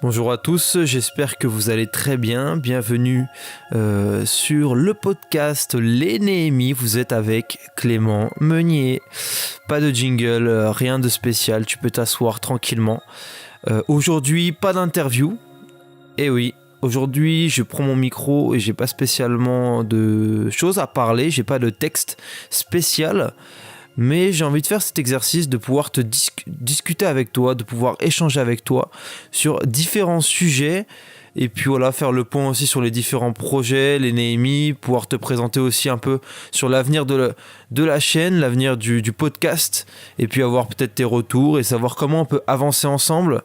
Bonjour à tous, j'espère que vous allez très bien. Bienvenue sur le podcast Les Néhémies. Vous êtes avec Clément Meunier. Pas de jingle, rien de spécial, tu peux t'asseoir tranquillement. Aujourd'hui, pas d'interview. Eh oui, aujourd'hui je prends mon micro et j'ai pas spécialement de choses à parler, j'ai pas de texte spécial. Mais j'ai envie de faire cet exercice de pouvoir discuter avec toi, de pouvoir échanger avec toi sur différents sujets. Et puis voilà, faire le point aussi sur les différents projets, les Néhémies, pouvoir te présenter aussi un peu sur l'avenir de la chaîne, l'avenir du podcast. Et puis avoir peut-être tes retours et savoir comment on peut avancer ensemble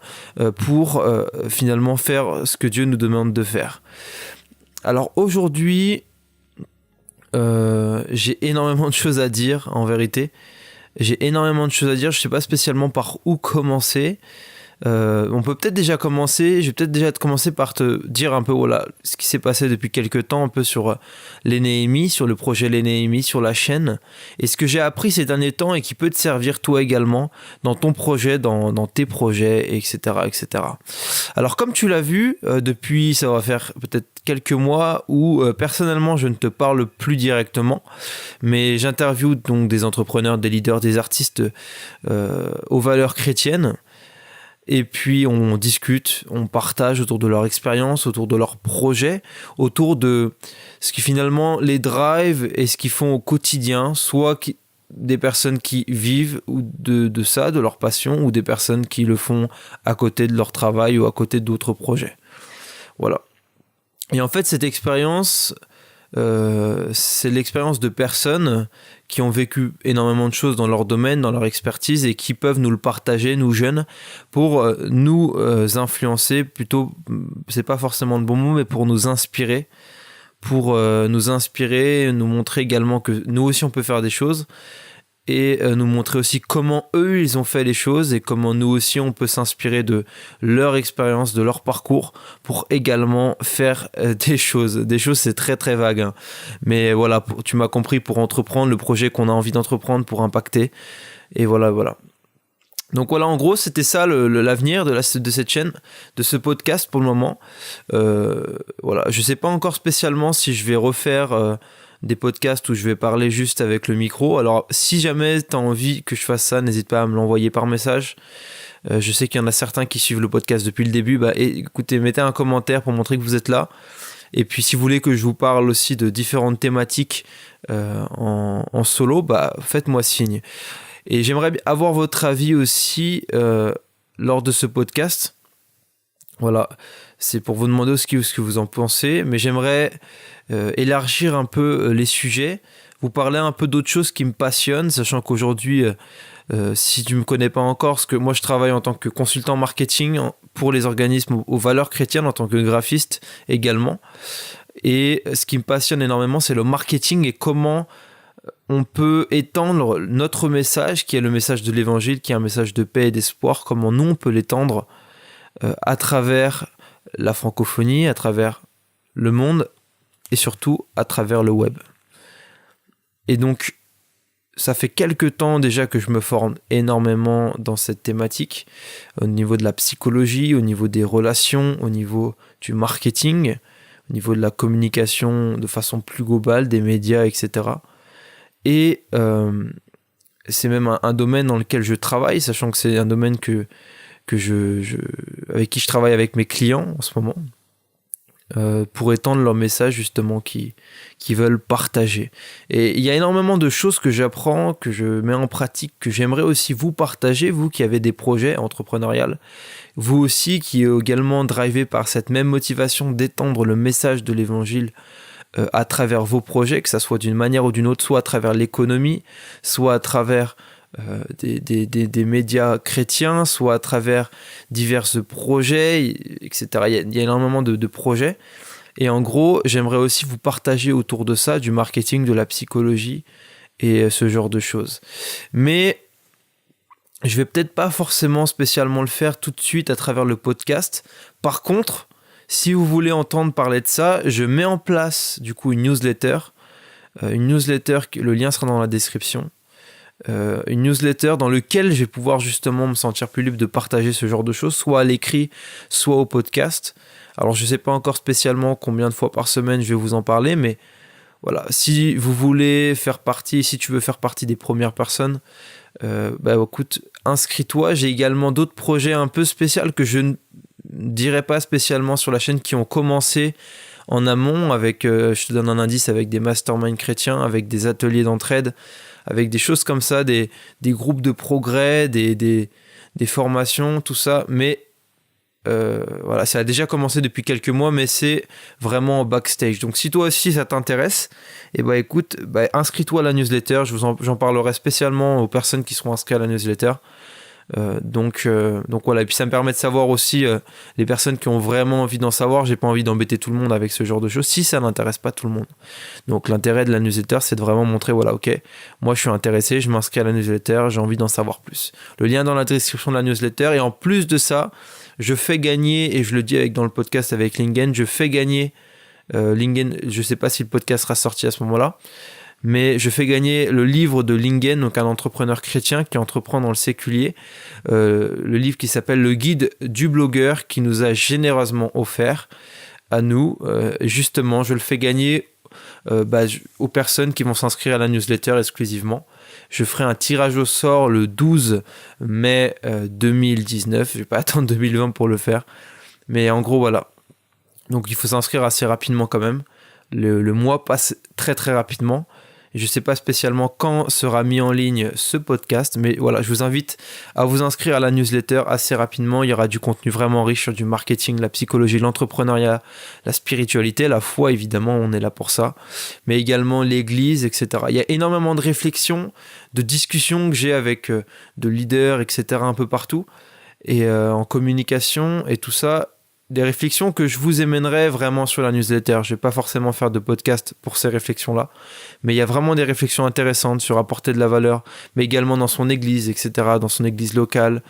pour finalement faire ce que Dieu nous demande de faire. Alors aujourd'hui... j'ai énormément de choses à dire en vérité. J'ai énormément de choses à dire, je sais pas spécialement par où commencer. On peut peut-être déjà commencer, je vais peut-être déjà commencer par te dire un peu voilà, ce qui s'est passé depuis quelques temps un peu sur les Néhémies, sur le projet Les Néhémies, sur la chaîne, et ce que j'ai appris ces derniers temps et qui peut te servir toi également dans ton projet, dans tes projets, etc., etc. Alors comme tu l'as vu, depuis ça va faire peut-être quelques mois où personnellement je ne te parle plus directement, mais j'interviewe donc des entrepreneurs, des leaders, des artistes aux valeurs chrétiennes. Et puis on discute, on partage autour de leur expérience, autour de leurs projets, autour de ce qui finalement les drive et ce qu'ils font au quotidien, soit des personnes qui vivent de ça, de leur passion, ou des personnes qui le font à côté de leur travail ou à côté d'autres projets. Voilà. Et en fait cette expérience, c'est l'expérience de personnes qui ont vécu énormément de choses dans leur domaine, dans leur expertise, et qui peuvent nous le partager, nous jeunes, pour nous influencer, plutôt, c'est pas forcément le bon mot, mais pour nous inspirer, nous montrer également que nous aussi on peut faire des choses, et nous montrer aussi comment eux ils ont fait les choses et comment nous aussi on peut s'inspirer de leur expérience, de leur parcours pour également faire des choses. Des choses c'est très très vague, hein. Mais voilà, tu m'as compris, pour entreprendre le projet qu'on a envie d'entreprendre, pour impacter. Et voilà. Donc voilà, en gros, c'était ça l'avenir de cette chaîne, de ce podcast pour le moment. Voilà, je sais pas encore spécialement si je vais refaire des podcasts où je vais parler juste avec le micro. Alors si jamais tu as envie que je fasse ça, n'hésite pas à me l'envoyer par message. Je sais qu'il y en a certains qui suivent le podcast depuis le début. Écoutez, mettez un commentaire pour montrer que vous êtes là. Et puis si vous voulez que je vous parle aussi de différentes thématiques en solo, faites-moi signe. Et j'aimerais avoir votre avis aussi lors de ce podcast. Voilà, c'est pour vous demander ce que vous en pensez, mais j'aimerais élargir un peu les sujets, vous parler un peu d'autres choses qui me passionnent, sachant qu'aujourd'hui, si tu ne me connais pas encore, parce que moi je travaille en tant que consultant marketing pour les organismes aux valeurs chrétiennes, en tant que graphiste également, et ce qui me passionne énormément, c'est le marketing et comment on peut étendre notre message, qui est le message de l'évangile, qui est un message de paix et d'espoir, comment nous on peut l'étendre à travers la francophonie, à travers le monde et surtout à travers le web. Et donc, ça fait quelques temps déjà que je me forme énormément dans cette thématique, au niveau de la psychologie, au niveau des relations, au niveau du marketing, au niveau de la communication de façon plus globale, des médias, etc. Et c'est même un domaine dans lequel je travaille, sachant que c'est un domaine avec qui je travaille avec mes clients en ce moment, pour étendre leur message justement qui veulent partager. Et il y a énormément de choses que j'apprends, que je mets en pratique, que j'aimerais aussi vous partager, vous qui avez des projets entrepreneuriaux, vous aussi qui êtes également drivé par cette même motivation d'étendre le message de l'évangile à travers vos projets, que ça soit d'une manière ou d'une autre, soit à travers l'économie, soit à travers des médias chrétiens, soit à travers divers projets, etc. Il y a énormément de projets. Et en gros, j'aimerais aussi vous partager autour de ça, du marketing, de la psychologie et ce genre de choses. Mais je vais peut-être pas forcément spécialement le faire tout de suite à travers le podcast. Par contre, si vous voulez entendre parler de ça, je mets en place du coup une newsletter. Le lien sera dans la description. une newsletter dans laquelle je vais pouvoir justement me sentir plus libre de partager ce genre de choses, soit à l'écrit, soit au podcast. Alors je ne sais pas encore spécialement combien de fois par semaine je vais vous en parler, mais voilà, si vous voulez faire partie, si tu veux faire partie des premières personnes, écoute, inscris-toi. J'ai également d'autres projets un peu spéciaux que je ne dirai pas spécialement sur la chaîne, qui ont commencé en amont avec, je te donne un indice, avec des masterminds chrétiens, avec des ateliers d'entraide, avec des choses comme ça, des groupes de progrès, des formations, tout ça. Mais voilà, ça a déjà commencé depuis quelques mois, mais c'est vraiment en backstage. Donc si toi aussi ça t'intéresse, écoute, inscris-toi à la newsletter. J'en parlerai spécialement aux personnes qui seront inscrites à la newsletter. Donc voilà, et puis ça me permet de savoir aussi les personnes qui ont vraiment envie d'en savoir. J'ai pas envie d'embêter tout le monde avec ce genre de choses si ça n'intéresse pas tout le monde. Donc l'intérêt de la newsletter, c'est de vraiment montrer, voilà, ok, moi je suis intéressé, je m'inscris à la newsletter, j'ai envie d'en savoir plus. Le lien dans la description de la newsletter. Et en plus de ça, je fais gagner, et je le dis dans le podcast avec Lingen, je fais gagner Lingen, je sais pas si le podcast sera sorti à ce moment-là, mais je fais gagner le livre de Lingen, donc un entrepreneur chrétien qui entreprend dans le séculier, le livre qui s'appelle Le Guide du blogueur, qui nous a généreusement offert à nous. Justement, je le fais gagner aux personnes qui vont s'inscrire à la newsletter exclusivement. Je ferai un tirage au sort le 12 mai 2019. Je vais pas attendre 2020 pour le faire. Mais en gros, voilà. Donc il faut s'inscrire assez rapidement quand même. Le mois passe très très rapidement. Je ne sais pas spécialement quand sera mis en ligne ce podcast, mais voilà, je vous invite à vous inscrire à la newsletter assez rapidement. Il y aura du contenu vraiment riche sur du marketing, la psychologie, l'entrepreneuriat, la spiritualité, la foi, évidemment, on est là pour ça, mais également l'église, etc. Il y a énormément de réflexions, de discussions que j'ai avec de leaders, etc., un peu partout, et en communication et tout ça. Des réflexions que je vous émènerai vraiment sur la newsletter. Je ne vais pas forcément faire de podcast pour ces réflexions-là, mais il y a vraiment des réflexions intéressantes sur apporter de la valeur, mais également dans son église, etc., dans son église locale,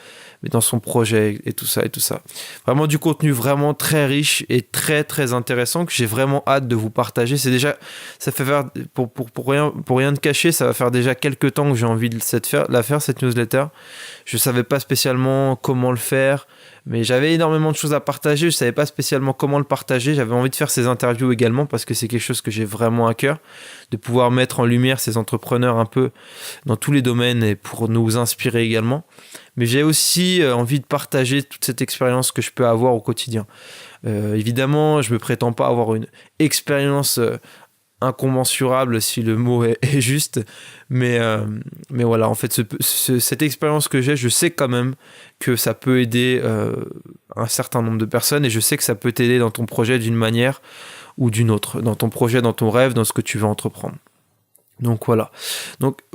mais dans son projet et tout ça et tout ça. Vraiment du contenu vraiment très riche et très très intéressant que j'ai vraiment hâte de vous partager. C'est déjà, ça fait faire, pour rien de cacher, ça va faire déjà quelques temps que j'ai envie de la faire, cette newsletter. Je savais pas spécialement comment le faire, mais j'avais énormément de choses à partager. Je savais pas spécialement comment le partager. J'avais envie de faire ces interviews également parce que c'est quelque chose que j'ai vraiment à cœur, de pouvoir mettre en lumière ces entrepreneurs un peu dans tous les domaines et pour nous inspirer également. Mais j'ai aussi envie de partager toute cette expérience que je peux avoir au quotidien. Évidemment, je me prétends pas avoir une expérience incommensurable, si le mot est juste, mais voilà, en fait cette expérience que j'ai, je sais quand même que ça peut aider un certain nombre de personnes, et je sais que ça peut t'aider dans ton projet d'une manière ou d'une autre, dans ton projet, dans ton rêve, dans ce que tu veux entreprendre. Donc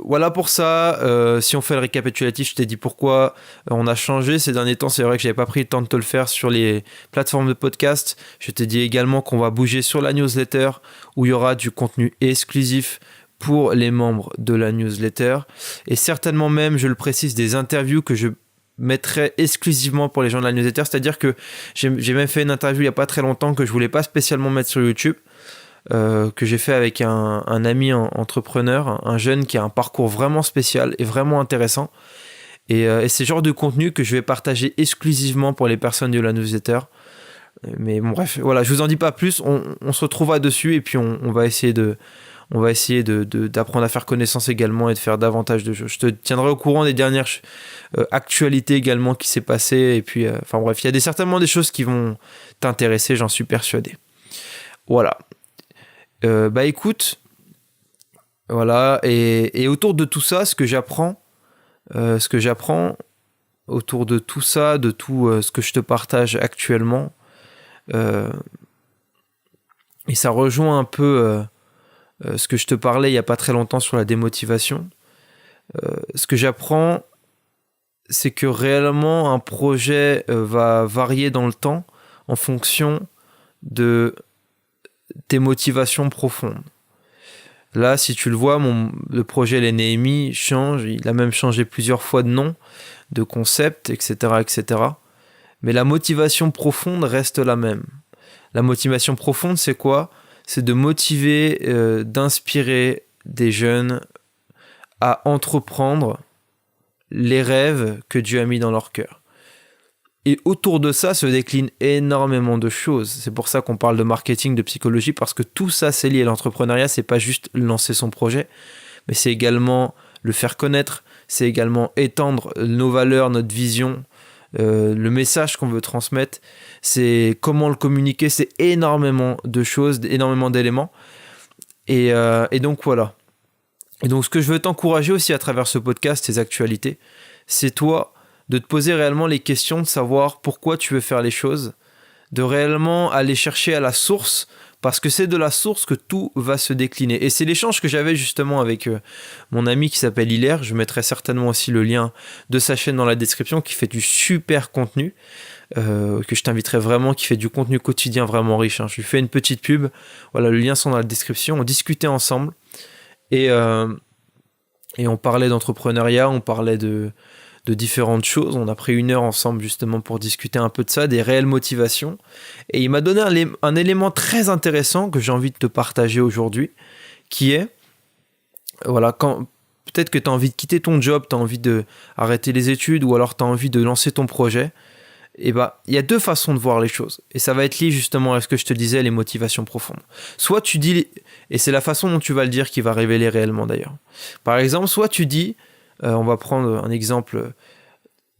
voilà pour ça. Si on fait le récapitulatif, je t'ai dit pourquoi on a changé ces derniers temps. C'est vrai que j'avais pas pris le temps de te le faire sur les plateformes de podcast. Je t'ai dit également qu'on va bouger sur la newsletter, où il y aura du contenu exclusif pour les membres de la newsletter, et certainement même, je le précise, des interviews que je mettrai exclusivement pour les gens de la newsletter. C'est-à-dire que j'ai même fait une interview il y a pas très longtemps que je voulais pas spécialement mettre sur YouTube, que j'ai fait avec un ami entrepreneur, un jeune qui a un parcours vraiment spécial et vraiment intéressant. Et c'est le genre de contenu que je vais partager exclusivement pour les personnes de la newsletter. Mais bon, bref, voilà, je vous en dis pas plus. On se retrouvera dessus, et puis on va essayer d'apprendre à faire connaissance également et de faire davantage de choses. Je te tiendrai au courant des dernières actualités également qui s'est passé. Et puis, enfin bref, il y a certainement des choses qui vont t'intéresser, j'en suis persuadé. Voilà. Écoute, voilà, et autour de tout ça, ce que j'apprends autour de tout ça, de tout ce que je te partage actuellement, et ça rejoint un peu ce que je te parlais il n'y a pas très longtemps sur la démotivation. Ce que j'apprends, c'est que réellement un projet va varier dans le temps en fonction de tes motivations profondes. Là, si tu le vois, le projet Les Néhémies change, il a même changé plusieurs fois de nom, de concept, etc., etc. Mais la motivation profonde reste la même. La motivation profonde, c'est quoi ? C'est de motiver, d'inspirer des jeunes à entreprendre les rêves que Dieu a mis dans leur cœur. Et autour de ça se décline énormément de choses. C'est pour ça qu'on parle de marketing, de psychologie, parce que tout ça, c'est lié. L'entrepreneuriat, c'est pas juste lancer son projet, mais c'est également le faire connaître, c'est également étendre nos valeurs, notre vision, le message qu'on veut transmettre, c'est comment le communiquer, c'est énormément de choses, énormément d'éléments. Et donc voilà. Et donc ce que je veux t'encourager aussi à travers ce podcast, ces actualités, c'est toi de te poser réellement les questions, de savoir pourquoi tu veux faire les choses, de réellement aller chercher à la source, parce que c'est de la source que tout va se décliner. Et c'est l'échange que j'avais justement avec mon ami qui s'appelle Hilaire. Je mettrai certainement aussi le lien de sa chaîne dans la description, qui fait du super contenu, que je t'inviterai vraiment, qui fait du contenu quotidien vraiment riche. Je lui fais une petite pub. Voilà, le lien sont dans la description. On discutait ensemble et on parlait d'entrepreneuriat, on parlait de différentes choses. On a pris 1 heure ensemble justement pour discuter un peu de ça, des réelles motivations. Et il m'a donné un élément très intéressant que j'ai envie de te partager aujourd'hui, qui est, voilà, quand peut-être que tu as envie de quitter ton job, tu as envie d'arrêter les études, ou alors tu as envie de lancer ton projet, et il y a 2 façons de voir les choses. Et ça va être lié justement à ce que je te disais, les motivations profondes. Soit tu dis, et c'est la façon dont tu vas le dire qui va révéler réellement d'ailleurs. Par exemple, soit tu dis, on va prendre un exemple,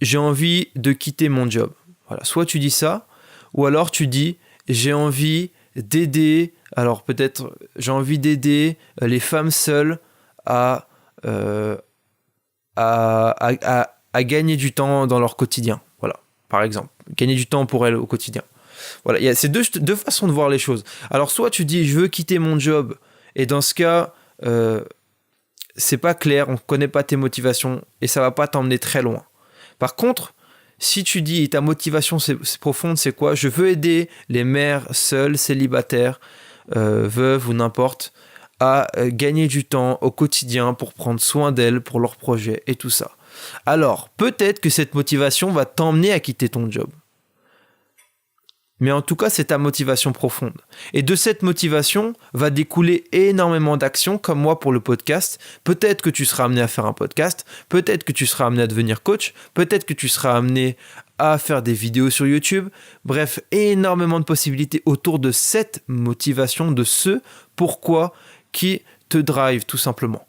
j'ai envie de quitter mon job. Voilà. Soit tu dis ça, ou alors tu dis, j'ai envie d'aider, alors peut-être j'ai envie d'aider les femmes seules à gagner du temps dans leur quotidien. Voilà, par exemple, gagner du temps pour elles au quotidien. Voilà, il y a ces deux façons de voir les choses. Alors soit tu dis, je veux quitter mon job, et dans ce cas, c'est pas clair, on ne connaît pas tes motivations et ça va pas t'emmener très loin. Par contre, si tu dis ta motivation c'est profonde, c'est quoi ? Je veux aider les mères seules, célibataires, veuves ou n'importe, à gagner du temps au quotidien pour prendre soin d'elles, pour leurs projets et tout ça. Alors, peut-être que cette motivation va t'emmener à quitter ton job. Mais en tout cas, c'est ta motivation profonde. Et de cette motivation va découler énormément d'actions, comme moi pour le podcast. Peut-être que tu seras amené à faire un podcast, peut-être que tu seras amené à devenir coach, peut-être que tu seras amené à faire des vidéos sur YouTube. Bref, énormément de possibilités autour de cette motivation, de ce pourquoi qui te drive tout simplement.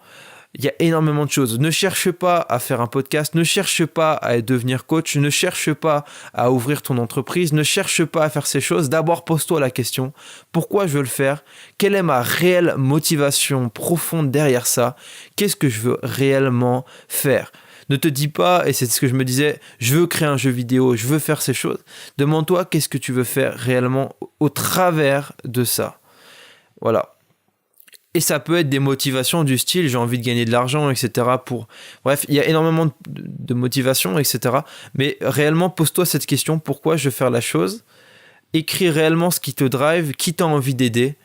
Il y a énormément de choses. Ne cherche pas à faire un podcast, ne cherche pas à devenir coach, ne cherche pas à ouvrir ton entreprise, ne cherche pas à faire ces choses. D'abord, pose-toi la question, pourquoi je veux le faire ? Quelle est ma réelle motivation profonde derrière ça ? Qu'est-ce que je veux réellement faire ? Ne te dis pas, et c'est ce que je me disais, je veux créer un jeu vidéo, je veux faire ces choses. Demande-toi qu'est-ce que tu veux faire réellement au travers de ça. Voilà. Et ça peut être des motivations du style j'ai envie de gagner de l'argent, etc. Bref, il y a énormément de motivations, etc. Mais réellement, pose-toi cette question, pourquoi je veux faire la chose ? Écris réellement ce qui te drive, qui t'as envie d'aider,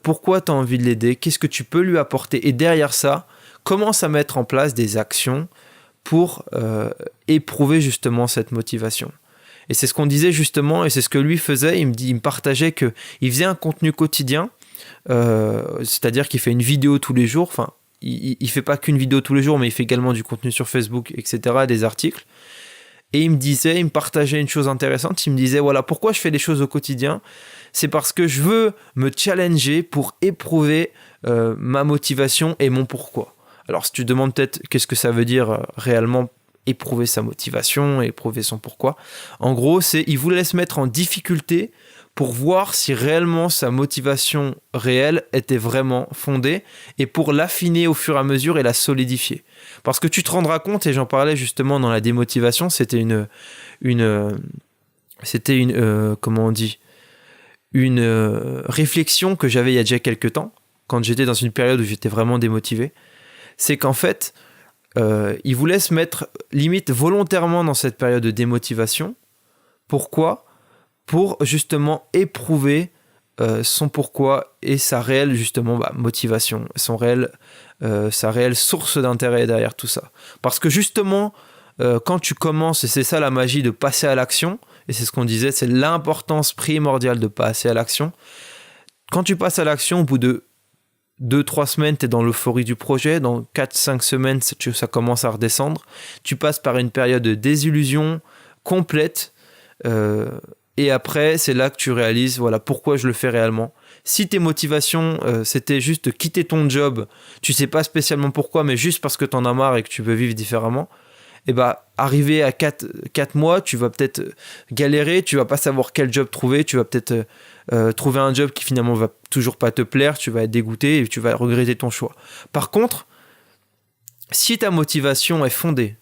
pourquoi tu as envie de l'aider, qu'est-ce que tu peux lui apporter. Et derrière ça, commence à mettre en place des actions pour éprouver justement cette motivation. Et c'est ce qu'on disait justement, et c'est ce que lui faisait. Il me partageait qu'il faisait un contenu quotidien, c'est-à-dire qu'il fait une vidéo tous les jours. Enfin, il fait pas qu'une vidéo tous les jours, mais il fait également du contenu sur Facebook, etc., des articles. Et il me partageait une chose intéressante. Il me disait, voilà, pourquoi je fais les choses au quotidien ? C'est parce que je veux me challenger pour éprouver ma motivation et mon pourquoi. Alors, si tu te demandes peut-être qu'est-ce que ça veut dire réellement éprouver sa motivation, éprouver son pourquoi, en gros, il voulait se mettre en difficulté pour voir si réellement sa motivation réelle était vraiment fondée et pour l'affiner au fur et à mesure et la solidifier. Parce que tu te rendras compte, et j'en parlais justement dans la démotivation, c'était une réflexion que j'avais il y a déjà quelques temps, quand j'étais dans une période où j'étais vraiment démotivé, c'est qu'en fait, il voulait se mettre limite volontairement dans cette période de démotivation. Pourquoi ? Pour justement éprouver son pourquoi et sa réelle justement motivation, sa réelle source d'intérêt derrière tout ça. Parce que justement, quand tu commences, et c'est ça la magie de passer à l'action, et c'est ce qu'on disait, c'est l'importance primordiale de passer à l'action. Quand tu passes à l'action, au bout de 2-3 semaines, tu es dans l'euphorie du projet. Dans 4-5 semaines, ça commence à redescendre. Tu passes par une période de désillusion complète. Et après, c'est là que tu réalises voilà, pourquoi je le fais réellement. Si tes motivations, c'était juste de quitter ton job, tu sais pas spécialement pourquoi, mais juste parce que tu en as marre et que tu veux vivre différemment, et bah, arrivé à 4 mois, tu vas peut-être galérer, tu vas pas savoir quel job trouver, tu vas peut-être trouver un job qui finalement va toujours pas te plaire, tu vas être dégoûté et tu vas regretter ton choix. Par contre, si ta motivation est fondée,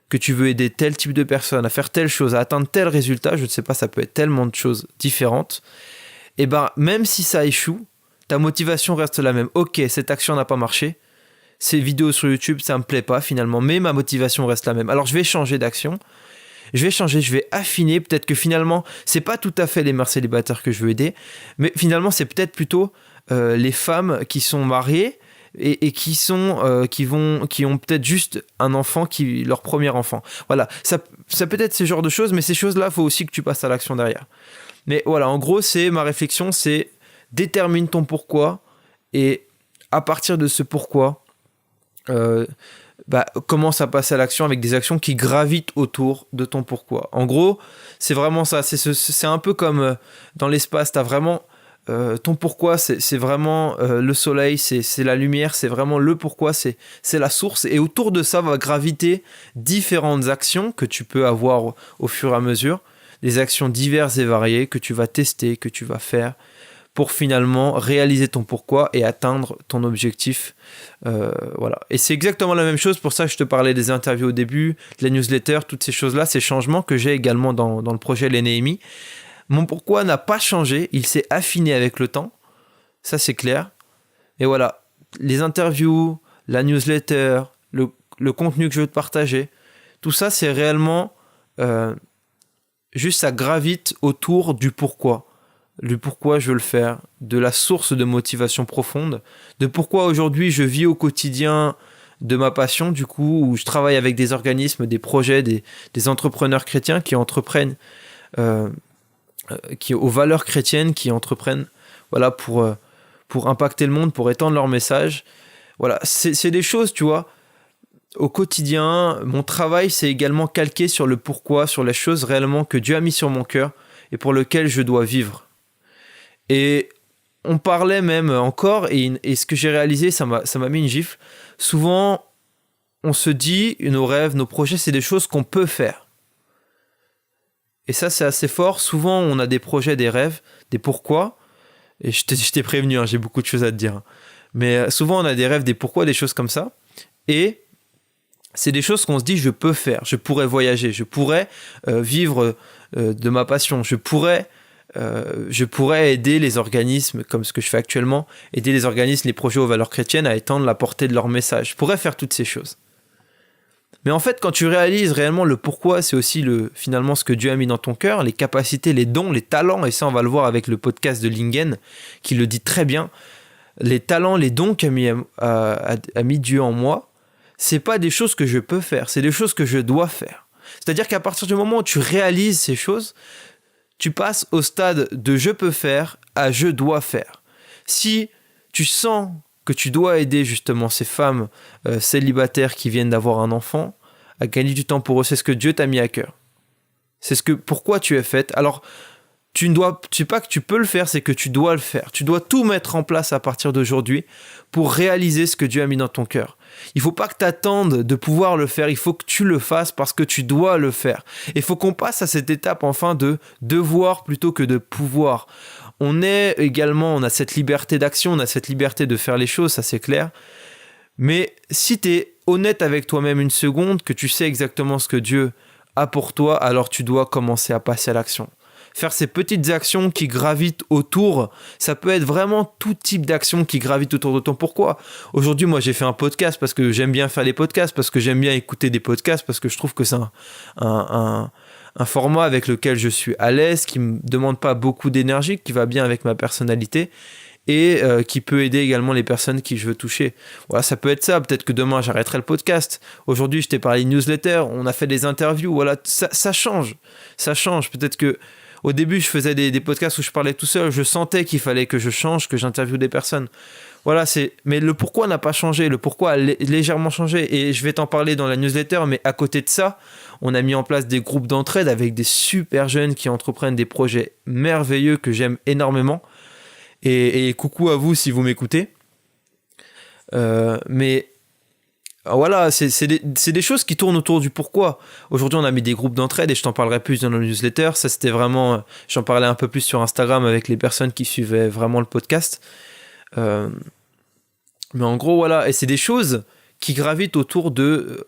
que tu veux aider tel type de personne à faire telle chose, à atteindre tel résultat, je ne sais pas, ça peut être tellement de choses différentes, et ben même si ça échoue, ta motivation reste la même. Ok, cette action n'a pas marché, ces vidéos sur YouTube, ça me plaît pas finalement, mais ma motivation reste la même. Alors je vais changer d'action, je vais affiner, peut-être que finalement, c'est pas tout à fait les mères célibataires que je veux aider, mais finalement c'est peut-être plutôt les femmes qui sont mariées, et qui ont peut-être juste un enfant, leur premier enfant. Voilà, ça peut être ce genre de choses, mais ces choses-là, il faut aussi que tu passes à l'action derrière. Mais voilà, en gros, ma réflexion, c'est détermine ton pourquoi, et à partir de ce pourquoi, commence à passer à l'action avec des actions qui gravitent autour de ton pourquoi. En gros, c'est vraiment ça. C'est un peu comme dans l'espace, tu as vraiment... ton pourquoi, c'est vraiment le soleil, c'est la lumière, c'est vraiment le pourquoi, c'est la source. Et autour de ça va graviter différentes actions que tu peux avoir au fur et à mesure, des actions diverses et variées que tu vas tester, que tu vas faire pour finalement réaliser ton pourquoi et atteindre ton objectif. Voilà. Et c'est exactement la même chose, pour ça que je te parlais des interviews au début, de la newsletter, toutes ces choses-là, ces changements que j'ai également dans le projet l'Enémie. Mon pourquoi n'a pas changé, il s'est affiné avec le temps, ça c'est clair. Et voilà, les interviews, la newsletter, le contenu que je veux te partager, tout ça c'est réellement juste ça gravite autour du pourquoi je veux le faire, de la source de motivation profonde, de pourquoi aujourd'hui je vis au quotidien de ma passion, du coup, où je travaille avec des organismes, des projets, des entrepreneurs chrétiens qui entreprennent... qui aux valeurs chrétiennes, qui entreprennent voilà, pour impacter le monde, pour étendre leur message. Voilà, c'est des choses, tu vois, au quotidien. Mon travail, c'est également calqué sur le pourquoi, sur les choses réellement que Dieu a mis sur mon cœur et pour lesquelles je dois vivre. Et on parlait même encore, et ce que j'ai réalisé, ça m'a mis une gifle. Souvent, on se dit, nos rêves, nos projets, c'est des choses qu'on peut faire. Et ça, c'est assez fort. Souvent, on a des projets, des rêves, des pourquoi. Et je t'ai prévenu, hein, j'ai beaucoup de choses à te dire. Mais souvent, on a des rêves, des pourquoi, des choses comme ça. Et c'est des choses qu'on se dit, je peux faire. Je pourrais voyager. Je pourrais vivre de ma passion. Je pourrais aider les organismes, comme ce que je fais actuellement, aider les organismes, les projets aux valeurs chrétiennes à étendre la portée de leur message. Je pourrais faire toutes ces choses. Mais en fait, quand tu réalises réellement le pourquoi, c'est aussi finalement ce que Dieu a mis dans ton cœur, les capacités, les dons, les talents, et ça on va le voir avec le podcast de Lingen, qui le dit très bien, les talents, les dons qu'a mis Dieu en moi, c'est pas des choses que je peux faire, c'est des choses que je dois faire. C'est-à-dire qu'à partir du moment où tu réalises ces choses, tu passes au stade de je peux faire à je dois faire. Si tu sens que tu dois aider justement ces femmes célibataires qui viennent d'avoir un enfant à gagner du temps pour eux, c'est ce que Dieu t'a mis à cœur. C'est pourquoi tu es faite. Alors, c'est pas que tu peux le faire, c'est que tu dois le faire. Tu dois tout mettre en place à partir d'aujourd'hui pour réaliser ce que Dieu a mis dans ton cœur. Il faut pas que tu attendes de pouvoir le faire, il faut que tu le fasses parce que tu dois le faire. Il faut qu'on passe à cette étape enfin de devoir plutôt que de pouvoir. On a cette liberté d'action, on a cette liberté de faire les choses, ça c'est clair. Mais si tu es honnête avec toi-même une seconde, que tu sais exactement ce que Dieu a pour toi, alors tu dois commencer à passer à l'action. Faire ces petites actions qui gravitent autour, ça peut être vraiment tout type d'actions qui gravitent autour de ton pourquoi. Aujourd'hui, moi j'ai fait un podcast parce que j'aime bien faire les podcasts, parce que j'aime bien écouter des podcasts, parce que je trouve que c'est un format avec lequel je suis à l'aise, qui me demande pas beaucoup d'énergie, qui va bien avec ma personnalité et qui peut aider également les personnes qui je veux toucher. Voilà, ça peut être ça. Peut-être que demain j'arrêterai le podcast. Aujourd'hui, je t'ai parlé de newsletter, on a fait des interviews. Voilà, ça change. Ça change. Peut-être que Au début, je faisais des podcasts où je parlais tout seul. Je sentais qu'il fallait que je change, que j'interviewe des personnes. Voilà, mais le pourquoi n'a pas changé. Le pourquoi a légèrement changé. Et je vais t'en parler dans la newsletter. Mais à côté de ça, on a mis en place des groupes d'entraide avec des super jeunes qui entreprennent des projets merveilleux que j'aime énormément. Et coucou à vous si vous m'écoutez. Mais voilà, c'est des choses qui tournent autour du pourquoi. Aujourd'hui, on a mis des groupes d'entraide et je t'en parlerai plus dans la newsletter. Ça, c'était vraiment... J'en parlais un peu plus sur Instagram avec les personnes qui suivaient vraiment le podcast. Mais en gros, voilà. Et c'est des choses qui gravitent autour de...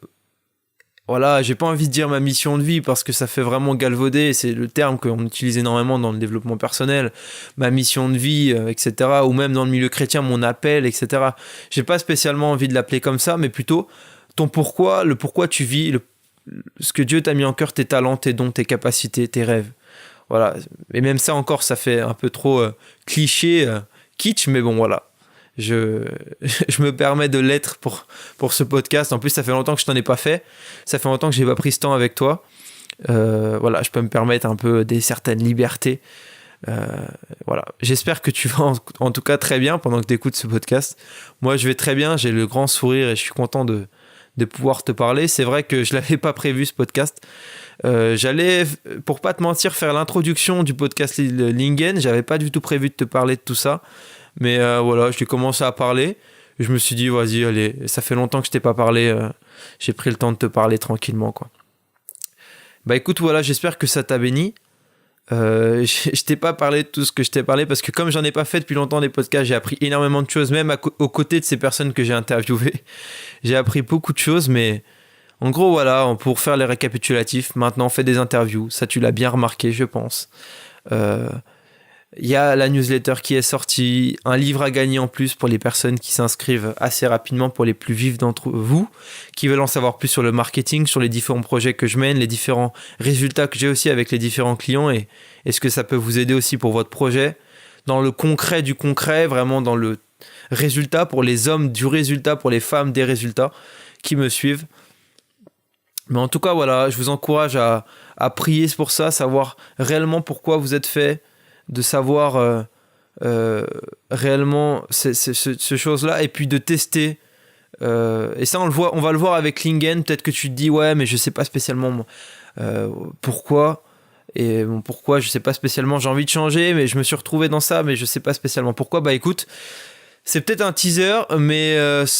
Voilà, j'ai pas envie de dire ma mission de vie parce que ça fait vraiment galvauder. C'est le terme qu'on utilise énormément dans le développement personnel. Ma mission de vie, etc. Ou même dans le milieu chrétien, mon appel, etc. J'ai pas spécialement envie de l'appeler comme ça, mais plutôt ton pourquoi, le pourquoi tu vis, ce que Dieu t'a mis en cœur, tes talents, tes dons, tes capacités, tes rêves. Voilà. Et même ça encore, ça fait un peu trop cliché, kitsch, mais bon, voilà. Je me permets de l'être pour ce podcast. En plus, ça fait longtemps que je t'en ai pas fait. Ça fait longtemps que j'ai pas pris ce temps avec toi. Voilà, je peux me permettre un peu certaines libertés. Voilà. J'espère que tu vas en tout cas très bien pendant que tu écoutes ce podcast. Moi, je vais très bien. J'ai le grand sourire et je suis content de pouvoir te parler. C'est vrai que je l'avais pas prévu ce podcast. J'allais, pour pas te mentir, faire l'introduction du podcast Lingen. J'avais pas du tout prévu de te parler de tout ça. Mais voilà, j'ai commencé à parler. Je me suis dit, vas-y, allez, ça fait longtemps que je t'ai pas parlé. J'ai pris le temps de te parler tranquillement, quoi. Bah écoute, voilà, j'espère que ça t'a béni. Je t'ai pas parlé de tout ce que je t'ai parlé parce que comme j'en ai pas fait depuis longtemps des podcasts, j'ai appris énormément de choses, même aux côtés de ces personnes que j'ai interviewées. J'ai appris beaucoup de choses, mais en gros, voilà, pour faire les récapitulatifs, maintenant on fait des interviews. Ça, tu l'as bien remarqué, je pense. Il y a la newsletter qui est sortie, un livre à gagner en plus pour les personnes qui s'inscrivent assez rapidement, pour les plus vifs d'entre vous, qui veulent en savoir plus sur le marketing, sur les différents projets que je mène, les différents résultats que j'ai aussi avec les différents clients et est-ce que ça peut vous aider aussi pour votre projet, dans le concret du concret, vraiment dans le résultat, pour les hommes du résultat, pour les femmes des résultats qui me suivent. Mais en tout cas, voilà, je vous encourage à prier pour ça, savoir réellement pourquoi vous êtes fait, de savoir réellement ce chose-là et puis de tester. Et ça, on va le voir avec Lingen. Peut-être que tu te dis, ouais, mais je sais pas spécialement pourquoi. Et bon, pourquoi, je sais pas spécialement. J'ai envie de changer, mais je me suis retrouvé dans ça, mais je sais pas spécialement pourquoi. Bah écoute, c'est peut-être un teaser, mais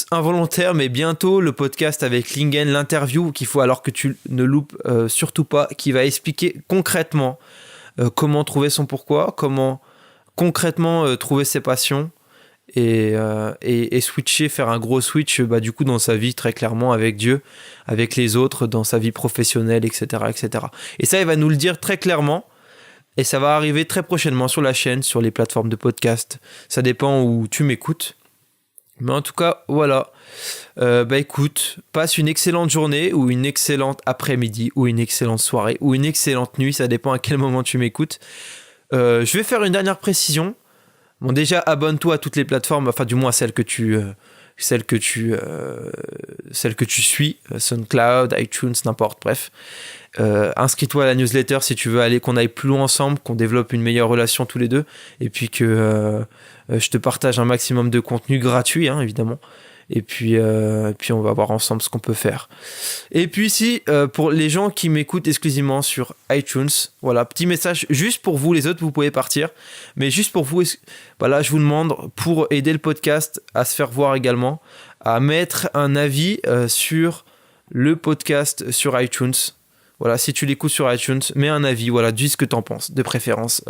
involontaire, mais bientôt le podcast avec Lingen, l'interview qu'il faut alors que tu ne loupes surtout pas, qui va expliquer concrètement comment trouver son pourquoi, comment concrètement trouver ses passions et switcher, faire un gros switch du coup dans sa vie très clairement avec Dieu, avec les autres, dans sa vie professionnelle, etc., etc. Et ça, il va nous le dire très clairement et ça va arriver très prochainement sur la chaîne, sur les plateformes de podcast. Ça dépend où tu m'écoutes. Mais en tout cas, voilà. Écoute, passe une excellente journée ou une excellente après-midi ou une excellente soirée ou une excellente nuit, ça dépend à quel moment tu m'écoutes. Je vais faire une dernière précision. Bon, déjà, abonne-toi à toutes les plateformes, enfin du moins celles que tu suis, SoundCloud, iTunes, n'importe, bref. Inscris-toi à la newsletter si tu veux aller, qu'on aille plus loin ensemble, qu'on développe une meilleure relation tous les deux, et puis que je te partage un maximum de contenu gratuit, hein, évidemment. Et puis on va voir ensemble ce qu'on peut faire. Et puis ici, pour les gens qui m'écoutent exclusivement sur iTunes, voilà, petit message juste pour vous, les autres vous pouvez partir, mais juste pour vous, voilà, je vous demande, pour aider le podcast à se faire voir également, à mettre un avis sur le podcast sur iTunes. Voilà, si tu l'écoutes sur iTunes, mets un avis, voilà, dis ce que t'en penses, de préférence,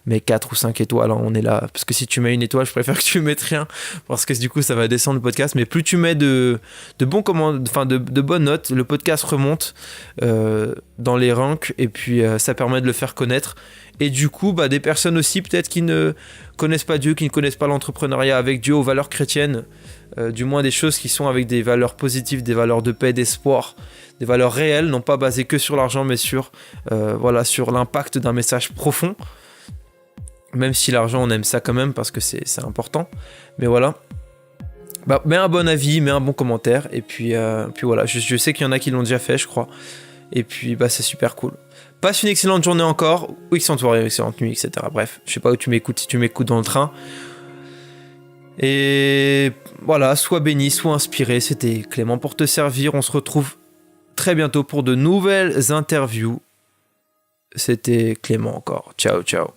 mets 4 ou 5 étoiles, hein, on est là, parce que si tu mets une étoile, je préfère que tu mettes rien, parce que du coup, ça va descendre le podcast, mais plus tu mets de bonnes notes, le podcast remonte dans les ranks, et puis ça permet de le faire connaître, et du coup, des personnes aussi, peut-être qui ne connaissent pas Dieu, qui ne connaissent pas l'entrepreneuriat avec Dieu, aux valeurs chrétiennes, du moins des choses qui sont avec des valeurs positives, des valeurs de paix, d'espoir, des valeurs réelles, non pas basées que sur l'argent, mais sur l'impact d'un message profond. Même si l'argent, on aime ça quand même, parce que c'est important. Mais voilà. Mets un bon avis, mets un bon commentaire. Et puis voilà, je sais qu'il y en a qui l'ont déjà fait, je crois. Et puis, c'est super cool. Passe une excellente journée encore, ou excellente soirée, excellente nuit, etc. Bref, je sais pas où tu m'écoutes, si tu m'écoutes dans le train. Et voilà, sois béni, sois inspiré. C'était Clément pour te servir. On se retrouve très bientôt pour de nouvelles interviews. C'était Clément encore. Ciao, ciao.